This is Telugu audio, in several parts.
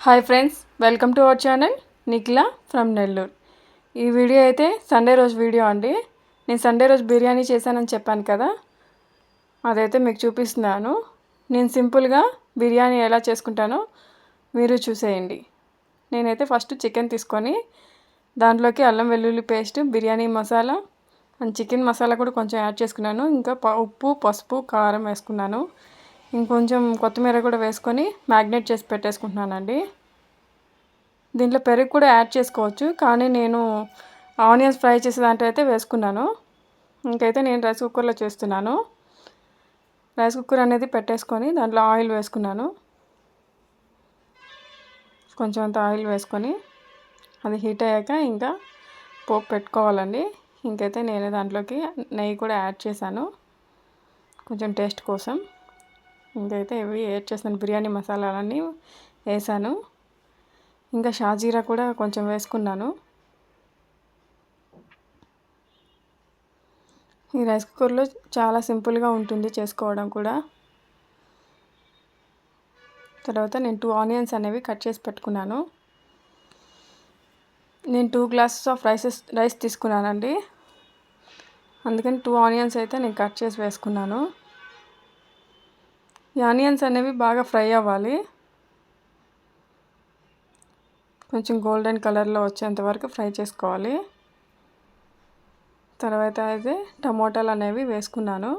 Hi friends, welcome to our channel Nikhila from Nellore. ఈ వీడియో అయితే సండే రోజు వీడియో అండి. నేను సండే రోజు బిర్యానీ చేశానని చెప్పాను కదా, అదైతే మీకు చూపిస్తున్నాను. నేను సింపుల్గా బిర్యానీ ఎలా చేసుకుంటానో మీరు చూసేయండి. నేనైతే ఫస్ట్ చికెన్ తీసుకొని దాంట్లోకి అల్లం వెల్లుల్లి paste, biryani masala and chicken masala కూడా కొంచెం యాడ్ చేసుకున్నాను. ఇంకా ఉప్పు, పసుపు, కారం వేసుకున్నాను. ఇంకొంచెం కొత్తిమీర కూడా వేసుకొని మ్యాగ్నేట్ చేసి పెట్టేసుకుంటున్నానండి. దీంట్లో పెరుగు కూడా యాడ్ చేసుకోవచ్చు, కానీ నేను ఆనియన్స్ ఫ్రై చేసే దాంట్లో అయితే వేసుకున్నాను. ఇంకైతే నేను రైస్ కుక్కర్లో చేస్తున్నాను. రైస్ కుక్కర్ అనేది పెట్టేసుకొని దాంట్లో ఆయిల్ వేసుకున్నాను. కొంచెం అంత ఆయిల్ వేసుకొని అది హీట్ అయ్యాక ఇంకా పోపు పెట్టుకోవాలండి. ఇంకైతే నేను దాంట్లోకి నెయ్యి కూడా యాడ్ చేశాను కొంచెం టేస్ట్ కోసం. ఇంకైతే ఇవి యాడ్ చేశాను, బిర్యానీ మసాలాలన్నీ వేసాను. ఇంకా షాజీరా కూడా కొంచెం వేసుకున్నాను. ఈ రైస్ కుక్కర్లో చాలా సింపుల్గా ఉంటుంది చేసుకోవడం కూడా. తర్వాత నేను 2 ఆనియన్స్ అనేవి కట్ చేసి పెట్టుకున్నాను. నేను 2 గ్లాసెస్ ఆఫ్ రైస్ తీసుకున్నానండి, అందుకని 2 ఆనియన్స్ అయితే నేను కట్ చేసి వేసుకున్నాను. ఈ ఆనియన్స్ అనేవి బాగా ఫ్రై అవ్వాలి, కొంచెం గోల్డెన్ కలర్లో వచ్చేంత వరకు ఫ్రై చేసుకోవాలి. తర్వాత అయితే టమోటాలు అనేవి వేసుకున్నాను.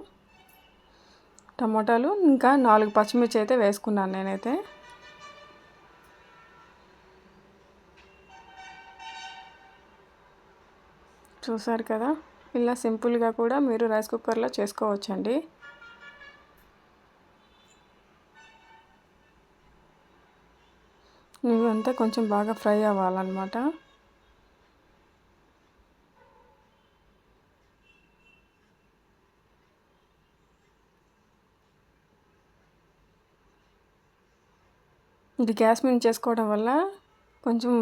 టమోటాలు ఇంకా 4 పచ్చిమిర్చి అయితే వేసుకున్నాను నేనైతే. చూసారు కదా, ఇలా సింపుల్గా కూడా మీరు రైస్ కుక్కర్లో చేసుకోవచ్చండి. ఇవంతా కొంచెం బాగా ఫ్రై అవ్వాలన్నమాట. ఇది గ్యాస్ మీద చేసుకోవడం వల్ల కొంచెం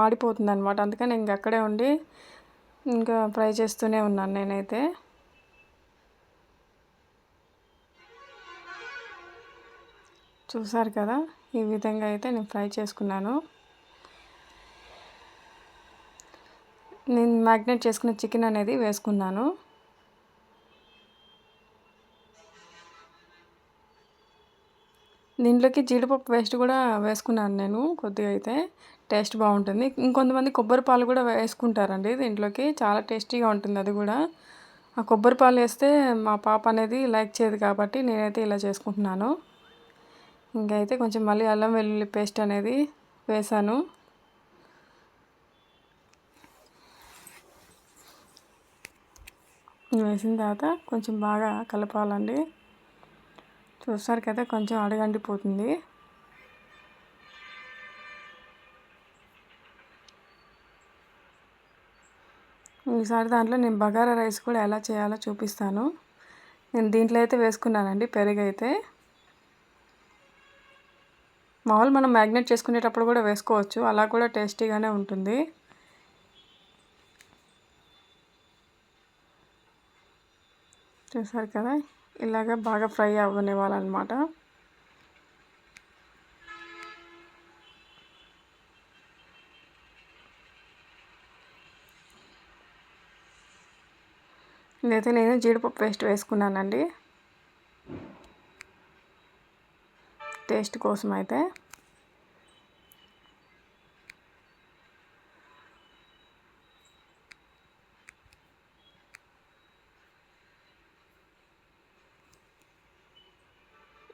మాడిపోతుంది అనమాట. అందుకని ఇంక అక్కడే ఉండి ఇంకా ఫ్రై చేస్తూనే ఉన్నాను నేనైతే. చూసారు కదా, ఈ విధంగా అయితే నేను ఫ్రై చేసుకున్నాను. నేను మ్యాగ్నేట్ చేసుకున్న చికెన్ అనేది వేసుకున్నాను. దీంట్లోకి జీడిపప్పు పేస్ట్ కూడా వేసుకున్నాను నేను కొద్దిగా, అయితే టేస్ట్ బాగుంటుంది. ఇంకొంతమంది కొబ్బరి పాలు కూడా వేసుకుంటారండి దీంట్లోకి, చాలా టేస్టీగా ఉంటుంది అది కూడా. ఆ కొబ్బరి పాలు వేస్తే మా పాప అనేది లైక్ చేయదు కాబట్టి నేనైతే ఇలా చేసుకుంటున్నాను. ఇంకైతే కొంచెం మళ్ళీ అల్లం వెల్లుల్లి పేస్ట్ అనేది వేసాను. వేసిన తర్వాత కొంచెం బాగా కలపాలండి. చూస్తారు కదా, కొంచెం అడగండిపోతుంది. ఈసారి దాంట్లో నేను బగారా రైస్ కూడా ఎలా చేయాలో చూపిస్తాను. నేను దీంట్లో అయితే వేసుకున్నానండి పెరుగు అయితే. మామూలు మనం మ్యాగ్నేట్ చేసుకునేటప్పుడు కూడా వేసుకోవచ్చు, అలా కూడా టేస్టీగానే ఉంటుంది. చూసారు కదా, ఇలాగ బాగా ఫ్రై అవ్వనివ్వాలన్నమాట. ఇదైతే నేను జీడిపప్పు పేస్ట్ వేసుకున్నానండి టేస్ట్ కోసం అయితే.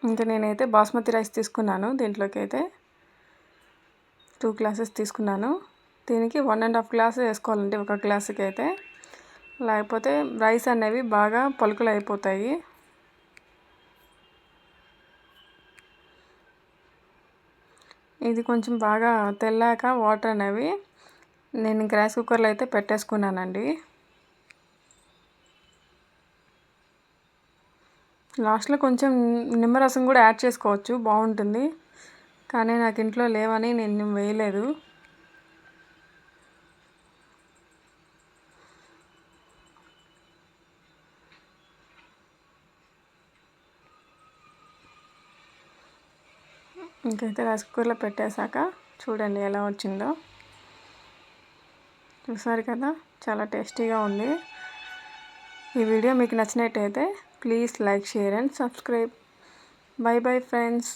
ఇంకా నేనైతే బాస్మతి రైస్ తీసుకున్నాను. దీంట్లోకి అయితే 2 గ్లాసెస్ తీసుకున్నాను. దీనికి 1.5 గ్లాసు వేసుకోవాలండి ఒక గ్లాసుకి అయితే, లేకపోతే రైస్ అనేవి బాగా పలుకులు అయిపోతాయి. ఇది కొంచెం బాగా తెల్లాక వాటర్ అనేవి నేను రైస్ కుక్కర్లో అయితే పెట్టేసుకున్నానండి. లాస్ట్లో కొంచెం నిమ్మరసం కూడా యాడ్ చేసుకోవచ్చు, బాగుంటుంది. కానీ నాకు ఇంట్లో లేవని నేను వేయలేదు. ఇంకైతే రైస్ కుక్కర్లో పెట్టేశాక చూడండి ఎలా వచ్చిందో. చూసారు కదా, చాలా టేస్టీగా ఉంది. ఈ వీడియో మీకు నచ్చినట్టయితే please like, share and subscribe. By bye friends.